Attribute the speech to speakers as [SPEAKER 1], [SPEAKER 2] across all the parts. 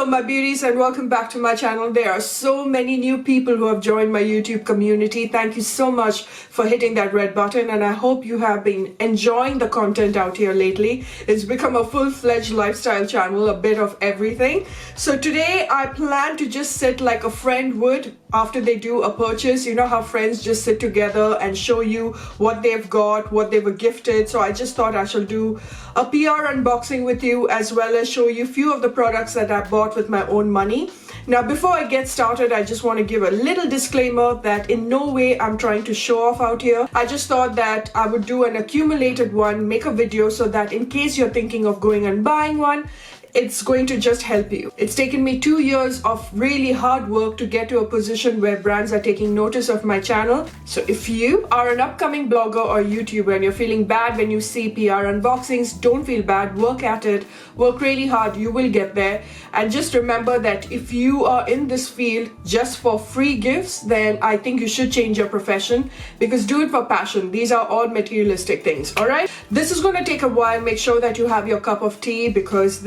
[SPEAKER 1] Hello my beauties and welcome back to my channel. There are so many new people who have joined my YouTube community. Thank you so much for hitting that red button and I hope you have been enjoying the content out here lately. It's become a full-fledged lifestyle channel, a bit of everything. So today I plan to just sit like a friend would after they do a purchase. You know how friends just sit together and show you what they've got, what they were gifted. So I just thought I shall do a PR unboxing with you as well as show you a few of the products that I bought with my own money. Now before I get started, I just want to give a little disclaimer that in no way I'm trying to show off out here. I just thought that I would do an accumulated one, make a video so that in case you're thinking of going and buying one, it's going to just help you. It's taken me 2 years of really hard work to get to a position where brands are taking notice of my channel. So if you are an upcoming blogger or YouTuber and you're feeling bad when you see PR unboxings, don't feel bad, work at it, work really hard, you will get there. And just remember that if you are in this field just for free gifts, then I think you should change your profession because do it for passion. These are all materialistic things, all right? This is going to take a while. Make sure that you have your cup of tea because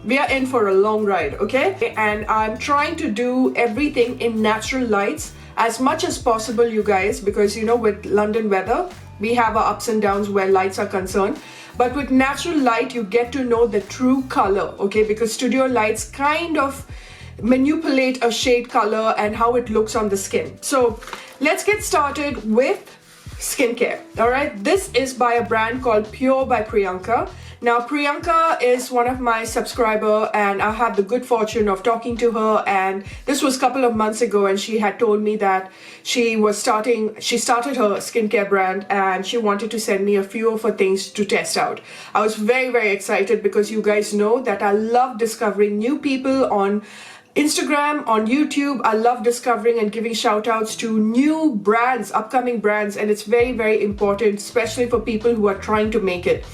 [SPEAKER 1] we are in for a long ride, okay? And I'm trying to do everything in natural lights as much as possible, you guys, because you know with London weather, we have our ups and downs where lights are concerned. But with natural light, you get to know the true color, okay? Because studio lights kind of manipulate a shade color and how it looks on the skin. So let's get started with skincare, all right? This is by a brand called Pure by Priyanka. Now Priyanka is one of my subscriber and I have the good fortune of talking to her, and this was a couple of months ago and she had told me that she started her skincare brand and she wanted to send me a few of her things to test out. I was very excited because you guys know that I love discovering new people on Instagram, on YouTube. I love discovering and giving shout outs to new brands, upcoming brands, and it's very important, especially for people who are trying to make it.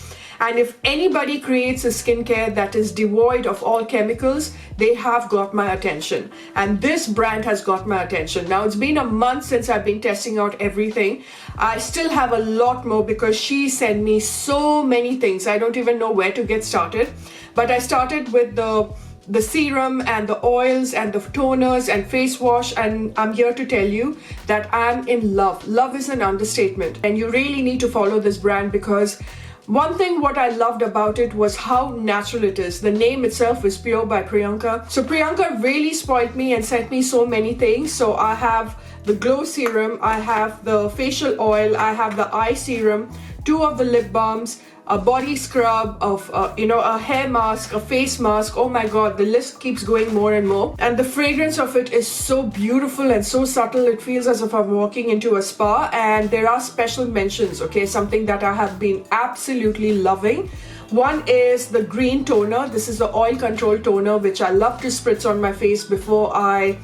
[SPEAKER 1] And if anybody creates a skincare that is devoid of all chemicals, they have got my attention. And this brand has got my attention. Now it's been a month since I've been testing out everything. I still have a lot more because she sent me so many things. I don't even know where to get started. But I started with the serum and the oils and the toners and face wash, and I'm here to tell you that I'm in love. Love is an understatement. And you really need to follow this brand because one thing what I loved about it was how natural it is. The name itself is Pure by Priyanka. So Priyanka really spoiled me and sent me so many things. So I have the glow serum, I have the facial oil, I have the eye serum, 2 of the lip balms, a body scrub, of a hair mask, a face mask. Oh my god, the list keeps going more and more. And the fragrance of it is so beautiful and so subtle. It feels as if I'm walking into a spa. And there are special mentions, okay? Something that I have been absolutely loving. One is the green toner. This is the oil control toner, which I love to spritz on my face before I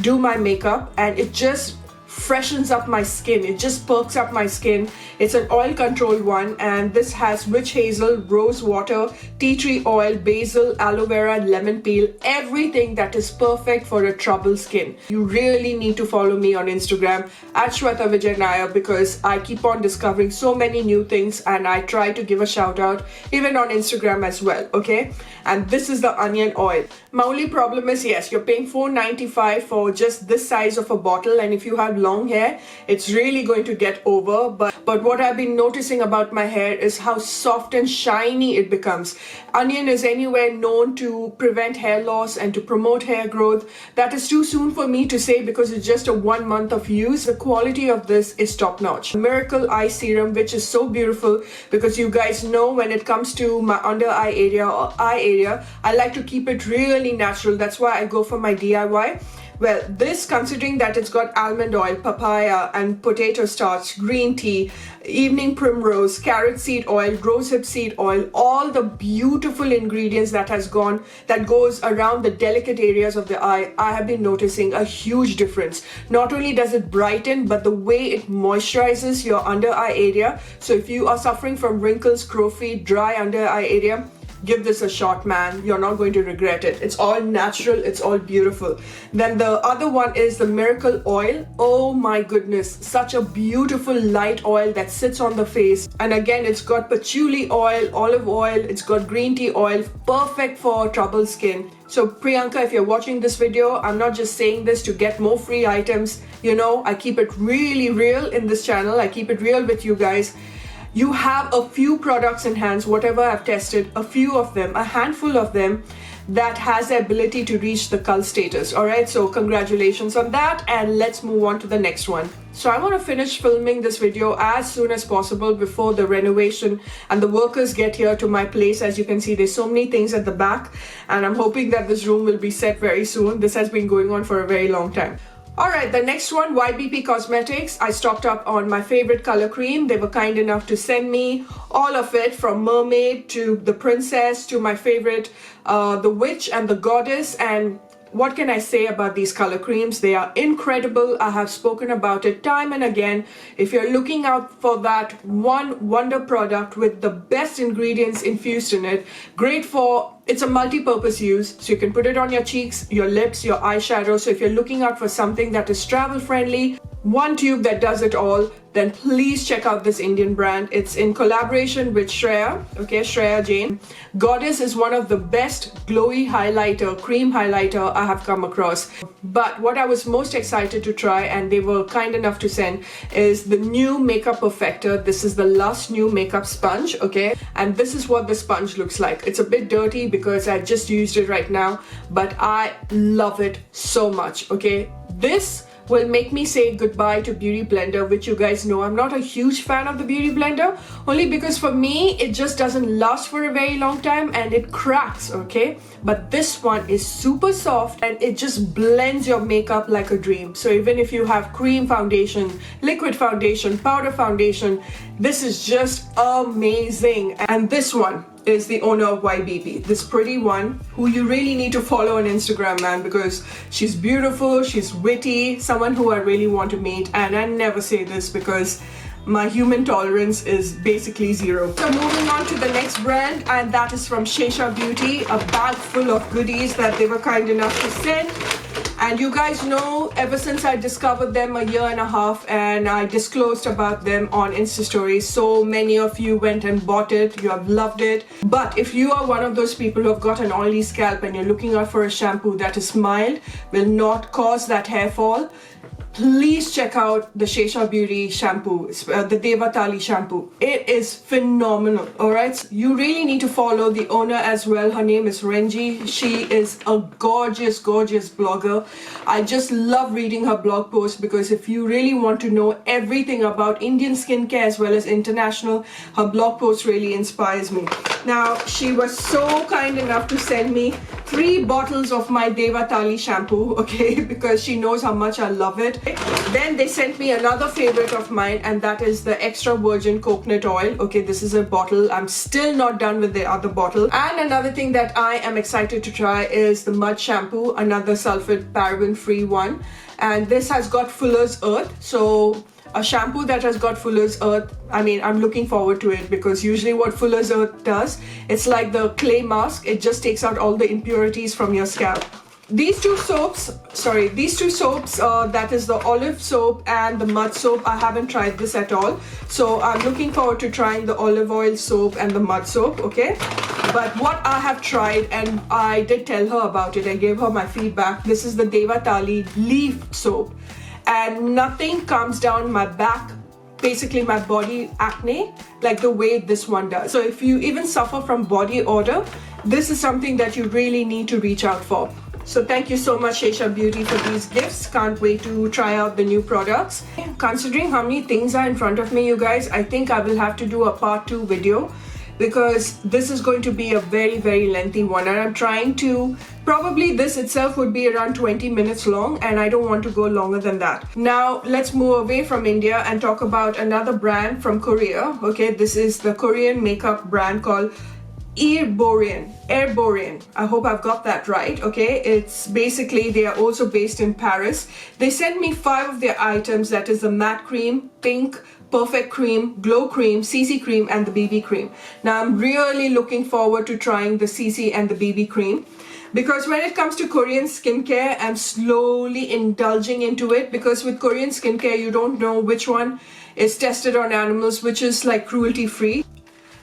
[SPEAKER 1] do my makeup, and it just freshens up my skin. It just perks up my skin. It's an oil control one, and this has witch hazel, rose water, tea tree oil, basil, aloe vera, lemon peel, everything that is perfect for a troubled skin. You really need to follow me on Instagram at Shweta Vijay Nair because I keep on discovering so many new things and I try to give a shout out even on Instagram as well, okay? And this is the onion oil. My only problem is, yes, you're paying $4.95 for just this size of a bottle, and if you have long hair, it's really going to get over. But what I've been noticing about my hair is how soft and shiny it becomes. Onion is anywhere known to prevent hair loss and to promote hair growth. That is too soon for me to say because it's just a 1 month of use. The quality of this is top notch. Miracle Eye Serum, which is so beautiful because you guys know when it comes to my under eye area or eye area, I like to keep it really natural. That's why I go for my DIY. Well, this, considering that it's got almond oil, papaya and potato starch, green tea, evening primrose, carrot seed oil, rosehip seed oil, all the beautiful ingredients that goes around the delicate areas of the eye, I have been noticing a huge difference. Not only does it brighten, but the way it moisturizes your under eye area. So if you are suffering from wrinkles, crow's feet, dry under eye area, give this a shot, man. You're not going to regret it. It's all natural, it's all beautiful. Then the other one is the Miracle Oil. Oh my goodness, such a beautiful light oil that sits on the face. And again, it's got patchouli oil, olive oil, it's got green tea oil, perfect for troubled skin. So Priyanka, if you're watching this video, I'm not just saying this to get more free items. You know, I keep it really real in this channel. I keep it real with you guys. You have a few products in hands, whatever I've tested, a few of them, a handful of them, that has the ability to reach the cult status. All right, so congratulations on that, and let's move on to the next one. So I want to finish filming this video as soon as possible before the renovation and the workers get here to my place. As you can see, there's so many things at the back, and I'm hoping that this room will be set very soon. This has been going on for a very long time. Alright, the next one, YBP Cosmetics. I stocked up on my favorite color cream. They were kind enough to send me all of it, from Mermaid to the Princess to my favorite, the Witch and the Goddess. And what can I say about these color creams? They are incredible. I have spoken about it time and again. If you're looking out for that one wonder product with the best ingredients infused in it, great for, it's a multi-purpose use, so you can put it on your cheeks, your lips, your eyeshadow. So if you're looking out for something that is travel friendly, one tube that does it all, then please check out this Indian brand. It's in collaboration with Shreya, okay, Shreya Jain. Goddess is one of the best glowy highlighter, cream highlighter I have come across. But what I was most excited to try, and they were kind enough to send, is the new Makeup Perfector. This is the Lush new makeup sponge, okay? And this is what the sponge looks like. It's a bit dirty because I just used it right now, but I love it so much, okay? This will make me say goodbye to Beauty Blender, which you guys know I'm not a huge fan of the Beauty Blender, only because for me it just doesn't last for a very long time and it cracks, okay? But this one is super soft and it just blends your makeup like a dream. So even if you have cream foundation, liquid foundation, powder foundation, this is just amazing. And this one is the owner of YBP, this pretty one who you really need to follow on Instagram, man, because she's beautiful, she's witty, someone who I really want to meet. And I never say this because my human tolerance is basically zero. So moving on to the next brand, and that is from Pixi Beauty, a bag full of goodies that they were kind enough to send. And you guys know, ever since I discovered them a year and a half and I disclosed about them on Insta Stories, so many of you went and bought it, you have loved it. But if you are one of those people who have got an oily scalp and you're looking out for a shampoo that is mild, will not cause that hair fall, please check out the Pixi Beauty shampoo, the Devatali shampoo. It is phenomenal, alright? You really need to follow the owner as well. Her name is Renji. She is a gorgeous, gorgeous blogger. I just love reading her blog posts because if you really want to know everything about Indian skincare as well as international, her blog post really inspires me. Now, she was so kind enough to send me 3 bottles of my Devatali shampoo, okay, because she knows how much I love it. Then they sent me another favorite of mine, and that is the extra virgin coconut oil. Okay, this is a bottle. I'm still not done with the other bottle. And another thing that I am excited to try is the mud shampoo, another sulfate paraben free one. And this has got Fuller's Earth. So a shampoo that has got Fuller's Earth, I mean, I'm looking forward to it because usually what Fuller's Earth does, it's like the clay mask. It just takes out all the impurities from your scalp. These two soaps, that is the olive soap and the mud soap, I haven't tried this at all. So I'm looking forward to trying the olive oil soap and the mud soap, okay? But what I have tried, and I did tell her about it, I gave her my feedback, this is the Devatali leaf soap. And nothing comes down my back, basically my body acne, like the way this one does. So if you even suffer from body odor, this is something that you really need to reach out for. So thank you so much, Pixi Beauty, for these gifts. Can't wait to try out the new products. Considering how many things are in front of me, you guys, I think I will have to do a part 2 video because this is going to be a very, very lengthy one. And I'm trying to, probably this itself would be around 20 minutes long and I don't want to go longer than that. Now, let's move away from India and talk about another brand from Korea. Okay, this is the Korean makeup brand called ERBORIAN. I hope I've got that right, okay? It's basically, they are also based in Paris. They sent me 5 of their items, that is the matte cream, pink, perfect cream, glow cream, CC cream, and the BB cream. Now I'm really looking forward to trying the CC and the BB cream, because when it comes to Korean skincare, I'm slowly indulging into it, because with Korean skincare, you don't know which one is tested on animals, which is like cruelty free.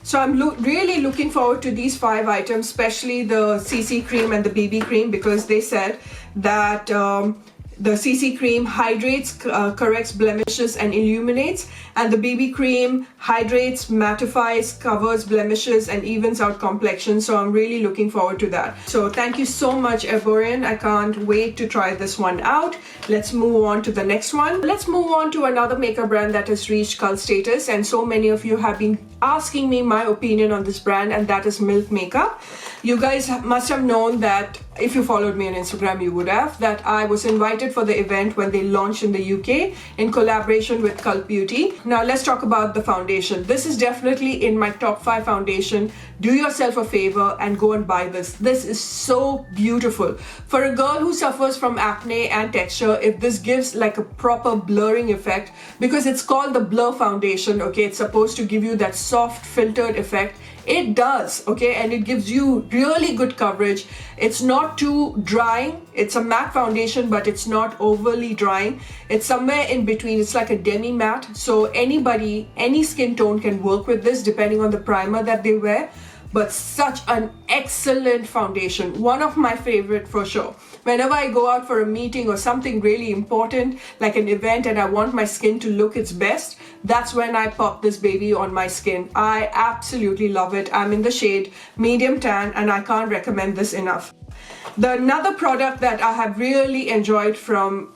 [SPEAKER 1] So I'm really looking forward to these 5 items, especially the CC cream and the BB cream, because they said that the CC cream hydrates, corrects blemishes and illuminates, and the BB cream hydrates, mattifies, covers blemishes and evens out complexion. So I'm really looking forward to that. So thank you so much, ERBORIAN. I can't wait to try this one out. Let's move on to the next one. Let's move on to another makeup brand that has reached cult status, and so many of you have been asking me my opinion on this brand, and that is Milk Makeup. You guys must have known that, if you followed me on Instagram, you would have, that I was invited for the event when they launched in the UK in collaboration with Cult Beauty. Now let's talk about the foundation. This is definitely in my top 5 foundation. Do yourself a favor and go and buy this. This is so beautiful. For a girl who suffers from acne and texture, if this gives like a proper blurring effect, because it's called the blur foundation, okay, it's supposed to give you that soft filtered effect. It does, okay, and it gives you really good coverage. It's not too drying. It's a matte foundation, but it's not overly drying. It's somewhere in between. It's like a demi matte, so anybody, any skin tone can work with this depending on the primer that they wear. But such an excellent foundation, one of my favorite for sure. Whenever I go out for a meeting or something really important like an event and I want my skin to look its best, that's when I pop this baby on my skin. I absolutely love it. I'm in the shade medium tan and I can't recommend this enough. Another product that I have really enjoyed from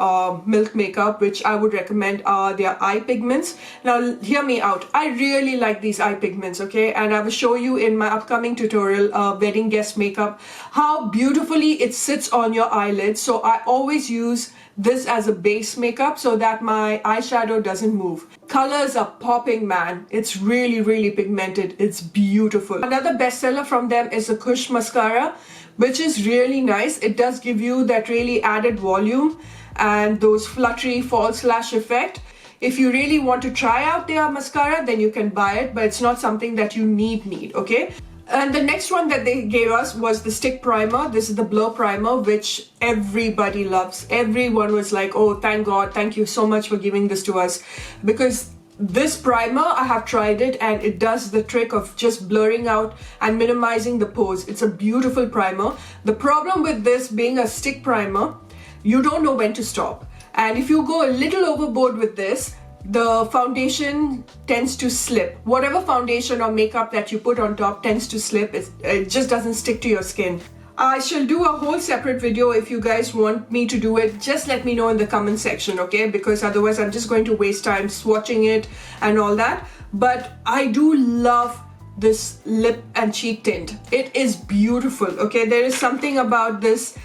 [SPEAKER 1] Milk Makeup, which I would recommend, are their eye pigments. Now hear me out. I really like these eye pigments, okay? And I will show you in my upcoming tutorial, wedding guest makeup, how beautifully it sits on your eyelids. So I always use this as a base makeup so that my eyeshadow doesn't move. Colors are popping, man. It's really, really pigmented. It's beautiful. Another bestseller from them is the Kush mascara, which is really nice. It does give you that really added volume and those fluttery false lash effect. If you really want to try out their mascara, then you can buy it, but it's not something that you need, okay? And the next one that they gave us was the stick primer. This is the Blur primer, which everybody loves. Everyone was like, oh, thank God, thank you so much for giving this to us. Because this primer, I have tried it and it does the trick of just blurring out and minimizing the pores. It's a beautiful primer. The problem with this being a stick primer, you don't know when to stop. And if you go a little overboard with this, the foundation tends to slip. Whatever foundation or makeup that you put on top tends to slip. It just doesn't stick to your skin. I shall do a whole separate video. If you guys want me to do it, just let me know in the comment section, okay? Because otherwise I'm just going to waste time swatching it and all that. But I do love this lip and cheek tint. It is beautiful, okay? There is something about this.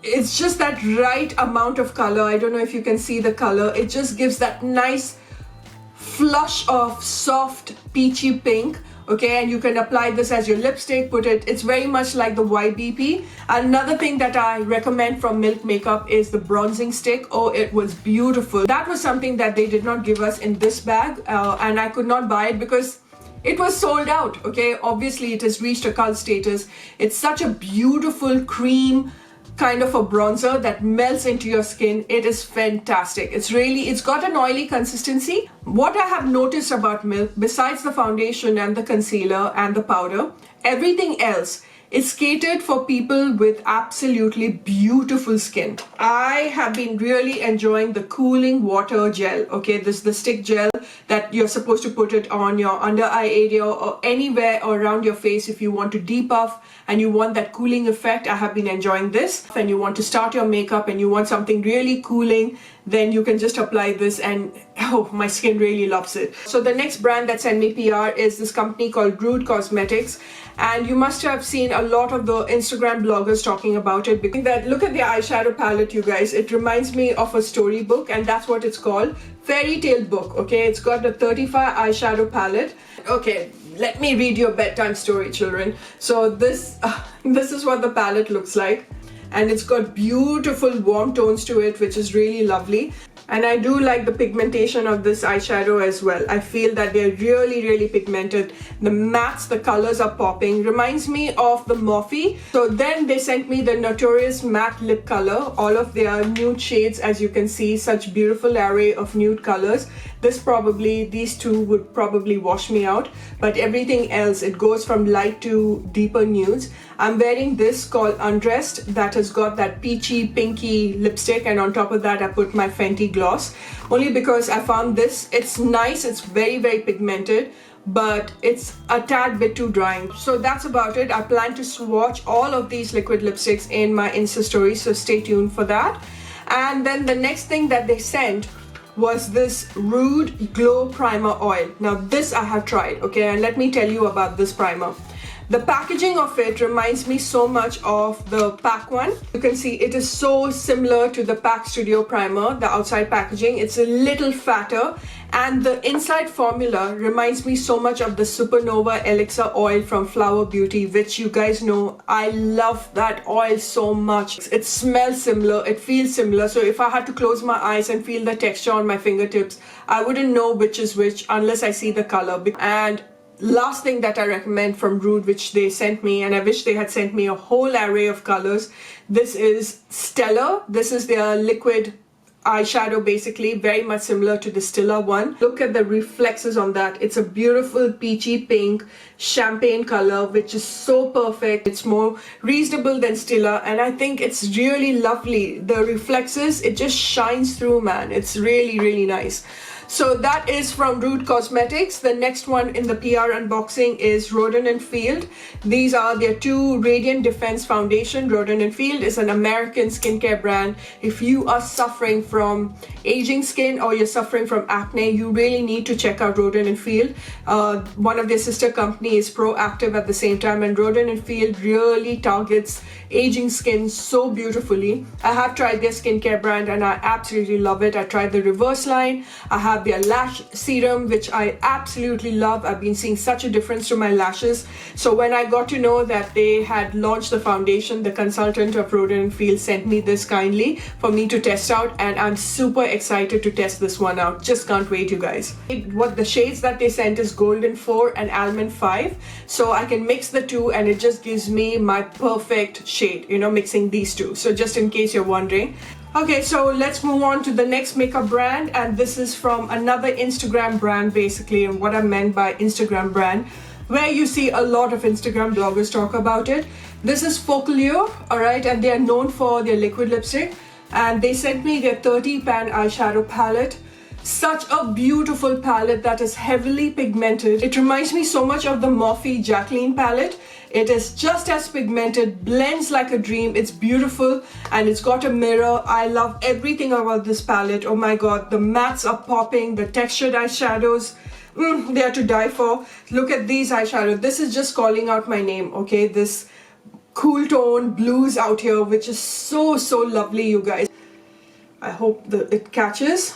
[SPEAKER 1] It's just that right amount of color. I don't know if you can see the color. It just gives that nice flush of soft peachy pink, okay? And you can apply this as your lipstick, it's very much like the YBP. Another thing that I recommend from Milk Makeup is the bronzing stick. Oh, it was beautiful. That was something that they did not give us in this bag, and I could not buy it because it was sold out, okay? Obviously it has reached a cult status. It's such a beautiful cream kind of a bronzer that melts into your skin. It is fantastic. It's got an oily consistency. What I have noticed about Milk, besides the foundation and the concealer and the powder, everything else is catered for people with absolutely beautiful skin. I have been really enjoying the cooling water gel, okay? This is the stick gel that you're supposed to put it on your under eye area or anywhere around your face if you want to depuff and you want that cooling effect. I have been enjoying this. And you want to start your makeup and you want something really cooling, then you can just apply this and oh, my skin really loves it. So the next brand that sent me PR is this company called Rude Cosmetics, and you must have seen a lot of the Instagram bloggers talking about it. Because look at the eyeshadow palette, you guys. It reminds me of a storybook, and that's what it's called. Fairy tale book, okay? It's got a 35 eyeshadow palette. Okay, let me read you a bedtime story, children. So this this is what the palette looks like, and it's got beautiful warm tones to it, which is really lovely. And I do like the pigmentation of this eyeshadow as well. I feel that they're really pigmented. The mattes, the colors are popping. Reminds me of the Morphe. So then they sent me the Notorious Matte Lip Color. All of their nude shades, as you can see, such beautiful array of nude colors. These two would probably wash me out, but everything else, it goes from light to deeper nudes. I'm wearing this called Undressed that has got that peachy pinky lipstick, and on top of that I put my Fenty gloss, only because I found this, it's nice, it's very pigmented, but it's a tad bit too drying. So that's about it. I plan to swatch all of these liquid lipsticks in my Insta story, so stay tuned for that. And then the next thing that they sent was this Rude Glow Primer Oil. Now this I have tried, okay, and let me tell you about this primer. The packaging of it reminds me so much of the PAC one. You can see it is so similar to the PAC Studio Primer, the outside packaging. It's a little fatter, and the inside formula reminds me so much of the Supernova Elixir Oil from Flower Beauty, which you guys know I love that oil so much. It smells similar, it feels similar, so if I had to close my eyes and feel the texture on my fingertips, I wouldn't know which is which unless I see the color. And last thing that I recommend from Rude, which they sent me, and I wish they had sent me a whole array of colors, this is Stellar. This is their liquid eyeshadow, basically very much similar to the Stilla one. Look at the reflexes on that. It's a beautiful peachy pink champagne color, which is so perfect. It's more reasonable than Stilla, and I think it's really lovely. The reflexes, it just shines through, man. It's really nice. So that is from Rude Cosmetics. The next one in the PR unboxing is Rodan and Field. These are their two Radiant Defense Foundation. Rodan and Field is an American skincare brand. If you are suffering from aging skin or you're suffering from acne, you really need to check out Rodan and Field. One of their sister company is Proactive at the same time, and Rodan and Field really targets aging skin so beautifully. I have tried their skincare brand and I absolutely love it. I tried the reverse line. I have their lash serum, which I absolutely love. I've been seeing such a difference to my lashes. So when I got to know that they had launched the foundation, the consultant of Rodan and Field sent me this kindly for me to test out, and I'm super excited to test this one out. Just can't wait, you guys. What the shades that they sent is Golden 4 and Almond 5. So I can mix the two and it just gives me my perfect shade, you know, mixing these two. So just in case you're wondering. Okay, so let's move on to the next makeup brand, and this is from another Instagram brand basically. And what I meant by Instagram brand, where you see a lot of Instagram bloggers talk about it. This is Focalure, alright, and they are known for their liquid lipstick, and they sent me their 30 pan eyeshadow palette. Such a beautiful palette that is heavily pigmented. It reminds me so much of the Morphe Jacqueline palette. It is just as pigmented, blends like a dream. It's beautiful and it's got a mirror. I love everything about this palette. Oh my god, the mattes are popping, the textured eyeshadows, they are to die for. Look at these eyeshadows. This is just calling out my name, okay? This cool tone blues out here, which is so lovely, you guys. I hope it catches.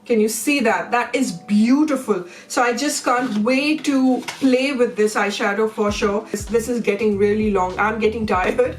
[SPEAKER 1] Can you see that? That is beautiful. So I just can't wait to play with this eyeshadow for sure. This is getting really long. I'm getting tired.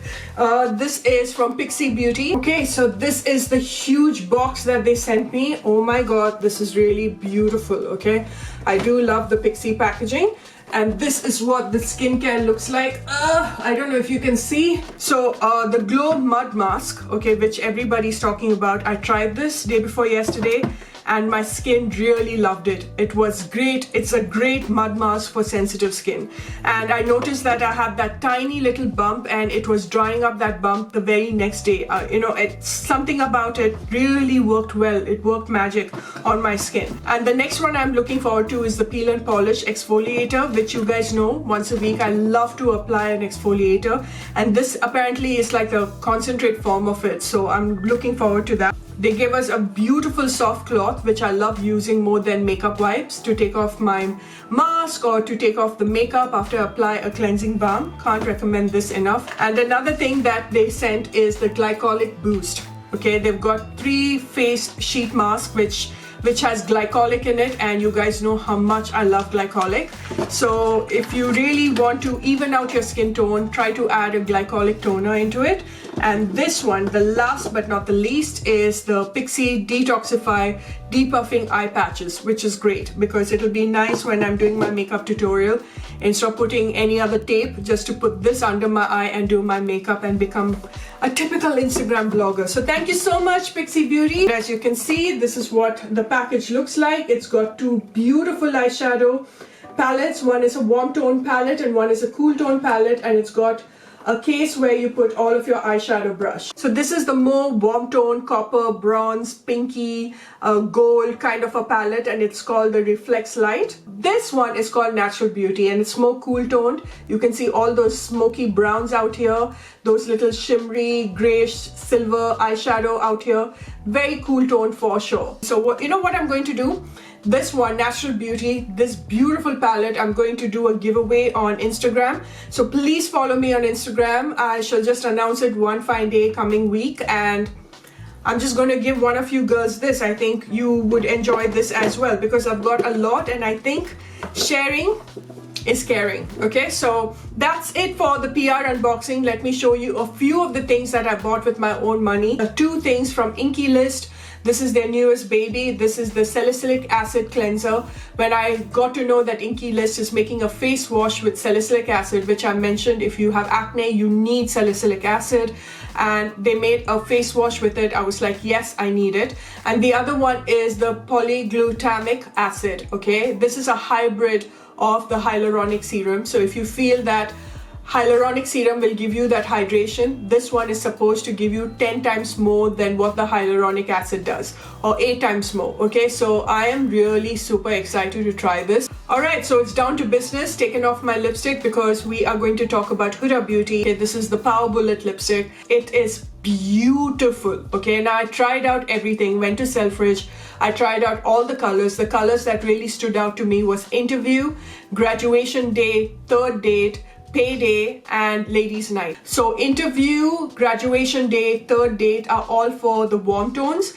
[SPEAKER 1] This is from Pixie Beauty. Okay, so this is the huge box that they sent me. Oh my god, this is really beautiful, okay? I do love the Pixie packaging. And this is what the skincare looks like. I don't know if you can see. So the Glow Mud Mask, okay, which everybody's talking about. I tried this day before yesterday and my skin really loved it. It was great. It's a great mud mask for sensitive skin. And I noticed that I had that tiny little bump and it was drying up that bump the very next day. You know, it's something about it really worked well. It worked magic on my skin. And the next one I'm looking forward to is the Peel and Polish Exfoliator, which you guys know once a week I love to apply an exfoliator. And this apparently is like a concentrate form of it. So I'm looking forward to that. They gave us a beautiful soft cloth, which I love using more than makeup wipes, to take off my mask or to take off the makeup after I apply a cleansing balm. Can't recommend this enough. And another thing that they sent is the Glycolic Boost. Okay, they've got 3 face sheet masks, which which has glycolic in it, and you guys know how much I love glycolic. So if you really want to even out your skin tone, try to add a glycolic toner into it. And this one, the last but not the least, is the Pixi Detoxify Depuffing Eye Patches, which is great because it'll be nice when I'm doing my makeup tutorial. Instead of putting any other tape, just to put this under my eye and do my makeup and become a typical Instagram blogger. So thank you so much, Pixie Beauty. As you can see, this is what the package looks like. It's got two beautiful eyeshadow palettes. One is a warm tone palette and one is a cool tone palette, and it's got a case where you put all of your eyeshadow brush. So this is the more warm tone, copper, bronze, pinky, gold kind of a palette, and it's called the Reflex Light. This one is called Natural Beauty, and it's more cool toned. You can see all those smoky browns out here, those little shimmery grayish silver eyeshadow out here. Very cool tone for sure. So you know what I'm going to do? This one, Natural Beauty, this beautiful palette, I'm going to do a giveaway on Instagram. So please follow me on Instagram. I shall just announce it one fine day coming week, and I'm just going to give one of you girls this. I think you would enjoy this as well because I've got a lot, and I think sharing is caring. Okay, so that's it for the PR unboxing. Let me show you a few of the things that I bought with my own money. The two things from Inky List. This is their newest baby. This is the Salicylic Acid Cleanser. When I got to know that Inky List is making a face wash with salicylic acid, which I mentioned, if you have acne, you need salicylic acid, and they made a face wash with it. I was like, yes, I need it. And the other one is the polyglutamic acid. Okay, this is a hybrid of the hyaluronic serum. So if you feel that hyaluronic serum will give you that hydration, this one is supposed to give you 10 times more than what the hyaluronic acid does, or 8 times more. Okay, so I am really super excited to try this. Alright, so it's down to business. Taking off my lipstick because we are going to talk about Huda Beauty. Okay, this is the Power Bullet lipstick. It is beautiful. Okay, now I tried out everything, went to Selfridge. I tried out all the colors. The colors that really stood out to me was Interview, Graduation Day, Third Date, Payday, and Ladies Night. So Interview, Graduation Day, Third Date are all for the warm tones.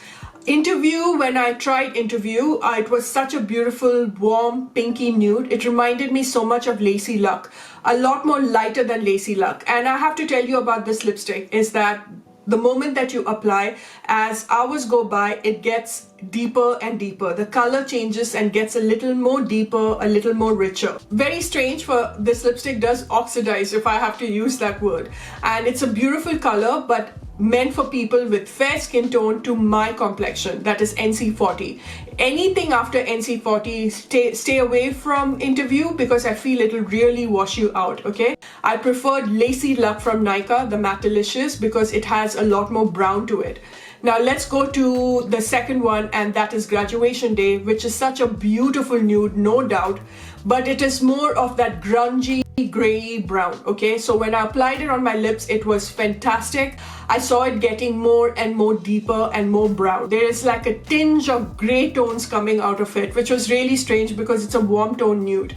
[SPEAKER 1] Interview, when I tried Interview, it was such a beautiful warm pinky nude. It reminded me so much of Lacy Luck, a lot more lighter than Lacy Luck. And I have to tell you about this lipstick is that the moment that you apply, as hours go by, it gets deeper and deeper. The color changes and gets a little more deeper, a little more richer. Very strange, for this lipstick does oxidize, if I have to use that word. And it's a beautiful color, but meant for people with fair skin tone to my complexion, that is NC40. Anything after NC40, stay away from Interview because I feel it'll really wash you out. Okay, I preferred Lacy Luck from Nykaa, the Matte Delicious, because it has a lot more brown to it. Now let's go to the second one, and that is Graduation Day, which is such a beautiful nude, no doubt, but it is more of that grungy gray brown. Okay, so when I applied it on my lips, it was fantastic. I saw it getting more and more deeper and more brown. There is like a tinge of gray tones coming out of it, which was really strange because it's a warm tone nude.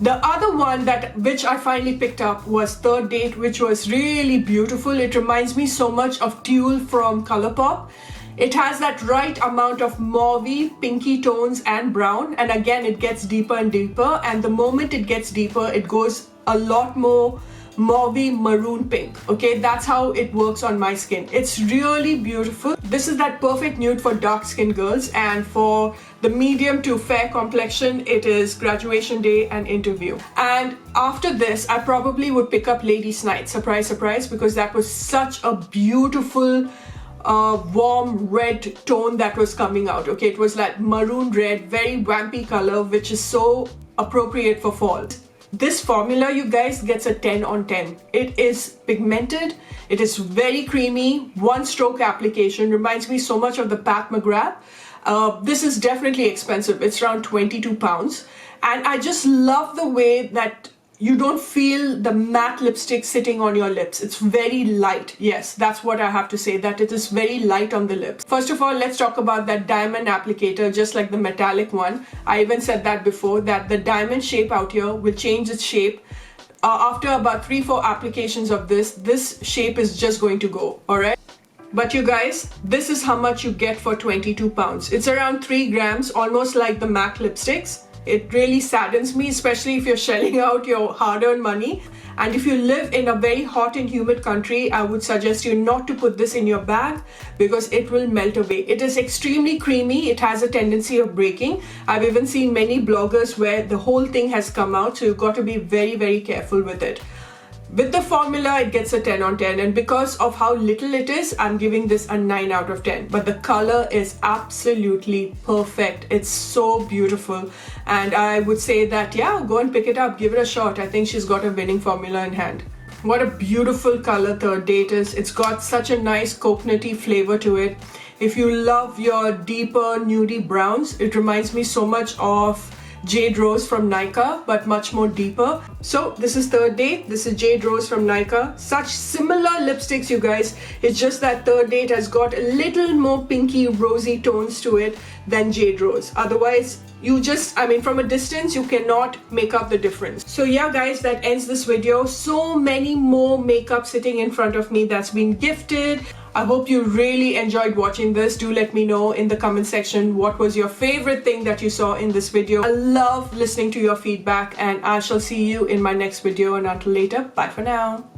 [SPEAKER 1] The other one which I finally picked up was Third Date, which was really beautiful. It reminds me so much of Tulle from Colourpop. It has that right amount of mauvey, pinky tones and brown, and again it gets deeper and deeper, and the moment it gets deeper, it goes a lot more mauvey maroon pink. Okay, that's how it works on my skin. It's really beautiful. This is that perfect nude for dark skin girls, and for the medium to fair complexion, it is Graduation Day and Interview. And after this, I probably would pick up Ladies Night, surprise surprise, because that was such a beautiful warm red tone that was coming out. Okay, it was like maroon red, very vampy color, which is so appropriate for fall. This formula, you guys, gets a 10 on 10. It is pigmented, it is very creamy, one stroke application, reminds me so much of the Pat McGrath. This is definitely expensive. It's around 22 pounds, and I just love the way that you don't feel the matte lipstick sitting on your lips. It's very light. Yes, that's what I have to say, that it is very light on the lips. First of all, let's talk about that diamond applicator, just like the metallic one. I even said that before, that the diamond shape out here will change its shape. After about 3-4 applications of this shape is just going to go, all right? But you guys, this is how much you get for 22 pounds. It's around 3 grams, almost like the MAC lipsticks. It really saddens me, especially if you're shelling out your hard-earned money. And if you live in a very hot and humid country, I would suggest you not to put this in your bag because it will melt away. It is extremely creamy. It has a tendency of breaking. I've even seen many bloggers where the whole thing has come out, so you've got to be very, very careful with it. With the formula, it gets a 10 on 10, and because of how little it is, I'm giving this a 9 out of 10. But the color is absolutely perfect. It's so beautiful, and I would say that, yeah, go and pick it up, give it a shot. I think she's got a winning formula in hand. What a beautiful color Third Date is. It's got such a nice coconutty flavor to it. If you love your deeper nudie browns, it reminds me so much of Jade Rose from Nykaa, but much more deeper. So this is Third Date. This is Jade Rose from Nykaa. Such similar lipsticks, you guys. It's just that Third Date has got a little more pinky rosy tones to it than Jade Rose. Otherwise, you just, from a distance, you cannot make up the difference. So yeah, guys, that ends this video. So many more makeup sitting in front of me that's been gifted. I hope you really enjoyed watching this. Do let me know in the comment section what was your favorite thing that you saw in this video. I love listening to your feedback, and I shall see you in my next video, and until later, bye for now.